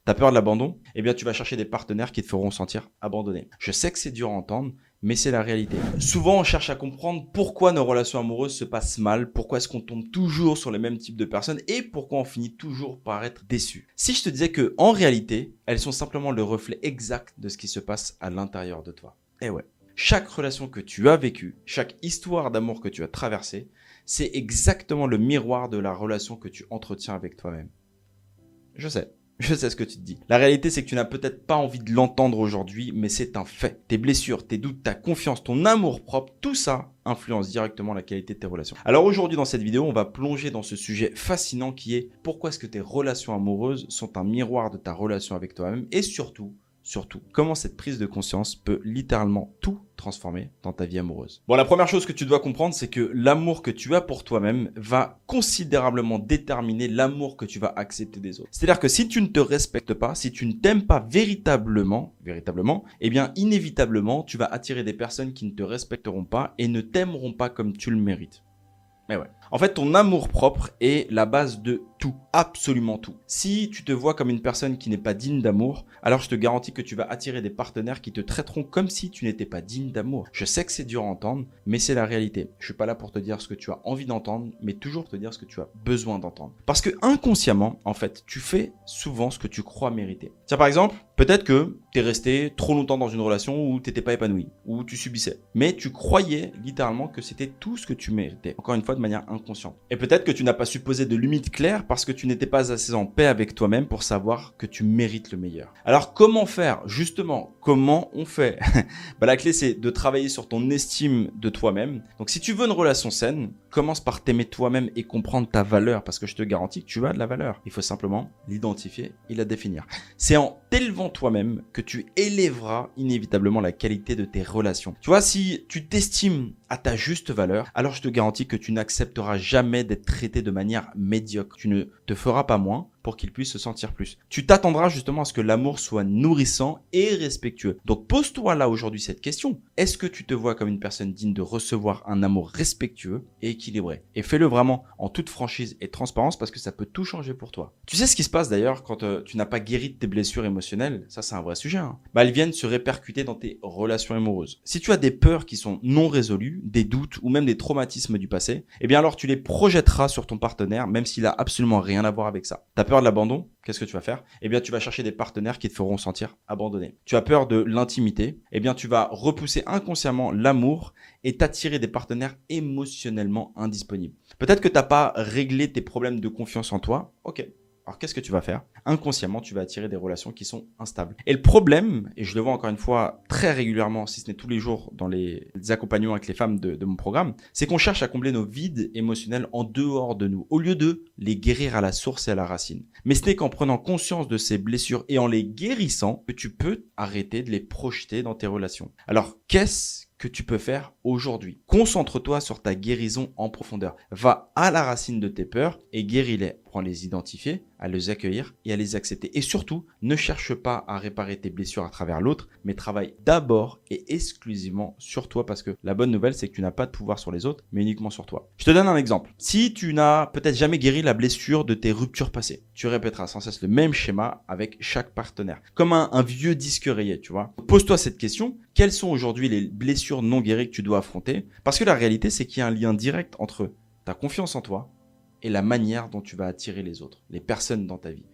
T'as peur de l'abandon? Eh bien, tu vas chercher des partenaires qui te feront sentir abandonné. Je sais que c'est dur à entendre, mais c'est la réalité. Souvent, on cherche à comprendre pourquoi nos relations amoureuses se passent mal, pourquoi est-ce qu'on tombe toujours sur les mêmes types de personnes et pourquoi on finit toujours par être déçu. Si je te disais que, en réalité, elles sont simplement le reflet exact de ce qui se passe à l'intérieur de toi. Eh ouais. Chaque relation que tu as vécue, chaque histoire d'amour que tu as traversée, c'est exactement le miroir de la relation que tu entretiens avec toi-même. Je sais ce que tu te dis. La réalité, c'est que tu n'as peut-être pas envie de l'entendre aujourd'hui, mais c'est un fait. Tes blessures, tes doutes, ta confiance, ton amour-propre, tout ça influence directement la qualité de tes relations. Alors aujourd'hui, dans cette vidéo, on va plonger dans ce sujet fascinant qui est pourquoi est-ce que tes relations amoureuses sont un miroir de ta relation avec toi-même et surtout, comment cette prise de conscience peut littéralement tout transformer dans ta vie amoureuse. Bon, la première chose que tu dois comprendre, c'est que l'amour que tu as pour toi-même va considérablement déterminer l'amour que tu vas accepter des autres. C'est-à-dire que si tu ne te respectes pas, si tu ne t'aimes pas véritablement, eh bien, inévitablement, tu vas attirer des personnes qui ne te respecteront pas et ne t'aimeront pas comme tu le mérites. Mais ouais. En fait, ton amour-propre est la base de tout, absolument tout. Si tu te vois comme une personne qui n'est pas digne d'amour, alors je te garantis que tu vas attirer des partenaires qui te traiteront comme si tu n'étais pas digne d'amour. Je sais que c'est dur à entendre, mais c'est la réalité. Je suis pas là pour te dire ce que tu as envie d'entendre, mais toujours te dire ce que tu as besoin d'entendre. Parce que inconsciemment, en fait, tu fais souvent ce que tu crois mériter. Tiens, par exemple, peut-être que tu es resté trop longtemps dans une relation où tu n'étais pas épanoui, où tu subissais. Mais tu croyais littéralement que c'était tout ce que tu méritais. Encore une fois, de manière inconsciente. Et peut-être que tu n'as pas su poser de limites claires parce que tu n'étais pas assez en paix avec toi-même pour savoir que tu mérites le meilleur. Alors comment faire? Justement, comment on fait? La clé, c'est de travailler sur ton estime de toi-même. Donc si tu veux une relation saine, commence par t'aimer toi-même et comprendre ta valeur parce que je te garantis que tu as de la valeur. Il faut simplement l'identifier et la définir. C'est en t'élevant toi-même que tu élèveras inévitablement la qualité de tes relations. Tu vois, si tu t'estimes à ta juste valeur, alors je te garantis que tu n'accepteras jamais d'être traité de manière médiocre. Tu ne te feras pas moins pour qu'il puisse se sentir plus. Tu t'attendras justement à ce que l'amour soit nourrissant et respectueux. Donc pose-toi là aujourd'hui cette question. Est-ce que tu te vois comme une personne digne de recevoir un amour respectueux et équilibré? Et fais-le vraiment en toute franchise et transparence parce que ça peut tout changer pour toi. Tu sais ce qui se passe d'ailleurs quand tu n'as pas guéri de tes blessures émotionnelles? Ça, c'est un vrai sujet. Elles viennent se répercuter dans tes relations amoureuses. Si tu as des peurs qui sont non résolues, des doutes ou même des traumatismes du passé, eh bien alors tu les projetteras sur ton partenaire même s'il a absolument rien à voir avec ça. T'as peur de l'abandon? Qu'est-ce que tu vas faire? Eh bien, tu vas chercher des partenaires qui te feront sentir abandonné. Tu as peur de l'intimité? Eh bien, tu vas repousser inconsciemment l'amour et t'attirer des partenaires émotionnellement indisponibles. Peut-être que tu n'as pas réglé tes problèmes de confiance en toi. Ok. Alors, qu'est-ce que tu vas faire? Inconsciemment, tu vas attirer des relations qui sont instables. Et le problème, et je le vois encore une fois très régulièrement, si ce n'est tous les jours dans les accompagnements avec les femmes de mon programme, c'est qu'on cherche à combler nos vides émotionnels en dehors de nous, au lieu de les guérir à la source et à la racine. Mais ce n'est qu'en prenant conscience de ces blessures et en les guérissant que tu peux arrêter de les projeter dans tes relations. Alors, qu'est-ce que tu peux faire aujourd'hui? Concentre-toi sur ta guérison en profondeur. Va à la racine de tes peurs et guéris-les. Prends les identifier, à les accueillir et à les accepter. Et surtout, ne cherche pas à réparer tes blessures à travers l'autre, mais travaille d'abord et exclusivement sur toi parce que la bonne nouvelle, c'est que tu n'as pas de pouvoir sur les autres, mais uniquement sur toi. Je te donne un exemple. Si tu n'as peut-être jamais guéri la blessure de tes ruptures passées, tu répéteras sans cesse le même schéma avec chaque partenaire. Comme un vieux disque rayé, tu vois. Pose-toi cette question. Quelles sont aujourd'hui les blessures non guéries que tu dois affronter? Parce que la réalité, c'est qu'il y a un lien direct entre ta confiance en toi et la manière dont tu vas attirer les autres, les personnes dans ta vie.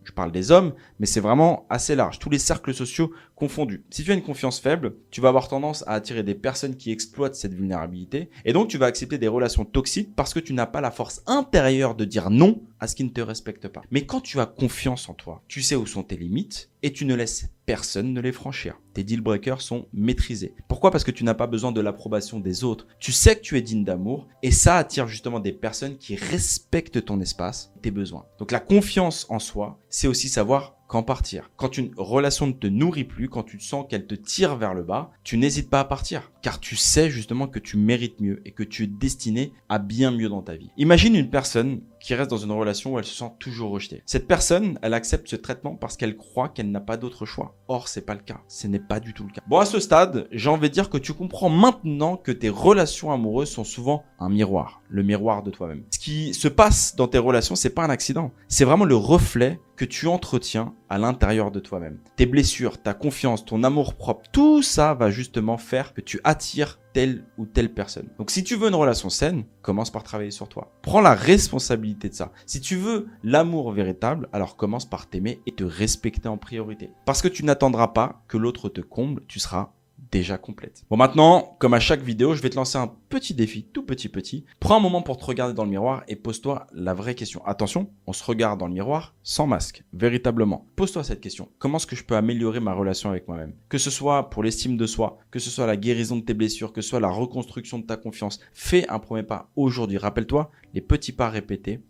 Je parle des hommes, mais c'est vraiment assez large, tous les cercles sociaux confondus. Si tu as une confiance faible, tu vas avoir tendance à attirer des personnes qui exploitent cette vulnérabilité et donc tu vas accepter des relations toxiques parce que tu n'as pas la force intérieure de dire non à ce qui ne te respecte pas. Mais quand tu as confiance en toi, tu sais où sont tes limites et tu ne laisses personne ne les franchir. Tes deal breakers sont maîtrisés. Pourquoi? Parce que tu n'as pas besoin de l'approbation des autres. Tu sais que tu es digne d'amour et ça attire justement des personnes qui respectent ton espace, tes besoins. Donc la confiance en soi, c'est aussi savoir quand partir. Quand une relation ne te nourrit plus, quand tu sens qu'elle te tire vers le bas, tu n'hésites pas à partir. Car tu sais justement que tu mérites mieux et que tu es destiné à bien mieux dans ta vie. Imagine une personne qui reste dans une relation où elle se sent toujours rejetée. Cette personne, elle accepte ce traitement parce qu'elle croit qu'elle n'a pas d'autre choix. Or, c'est pas le cas. Ce n'est pas du tout le cas. Bon, à ce stade, j'ai envie de dire que tu comprends maintenant que tes relations amoureuses sont souvent un miroir. Le miroir de toi-même. Ce qui se passe dans tes relations, c'est pas un accident. C'est vraiment le reflet que tu entretiens à l'intérieur de toi-même. Tes blessures, ta confiance, ton amour-propre, tout ça va justement faire que tu attires telle ou telle personne. Donc si tu veux une relation saine, commence par travailler sur toi. Prends la responsabilité de ça. Si tu veux l'amour véritable, alors commence par t'aimer et te respecter en priorité. Parce que tu n'attendras pas que l'autre te comble, tu seras déjà complète. Bon, maintenant, comme à chaque vidéo, je vais te lancer un petit défi, tout petit. Prends un moment pour te regarder dans le miroir et pose-toi la vraie question. Attention, on se regarde dans le miroir sans masque, véritablement. Pose-toi cette question. Comment est-ce que je peux améliorer ma relation avec moi-même? Que ce soit pour l'estime de soi, que ce soit la guérison de tes blessures, que ce soit la reconstruction de ta confiance. Fais un premier pas aujourd'hui. Rappelle-toi, les petits pas répétés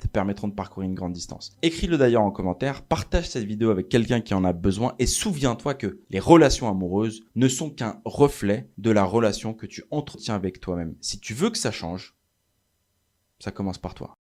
te permettront de parcourir une grande distance. Écris-le d'ailleurs en commentaire, partage cette vidéo avec quelqu'un qui en a besoin et souviens-toi que les relations amoureuses ne sont qu'un reflet de la relation que tu entretiens avec toi-même. Si tu veux que ça change, ça commence par toi.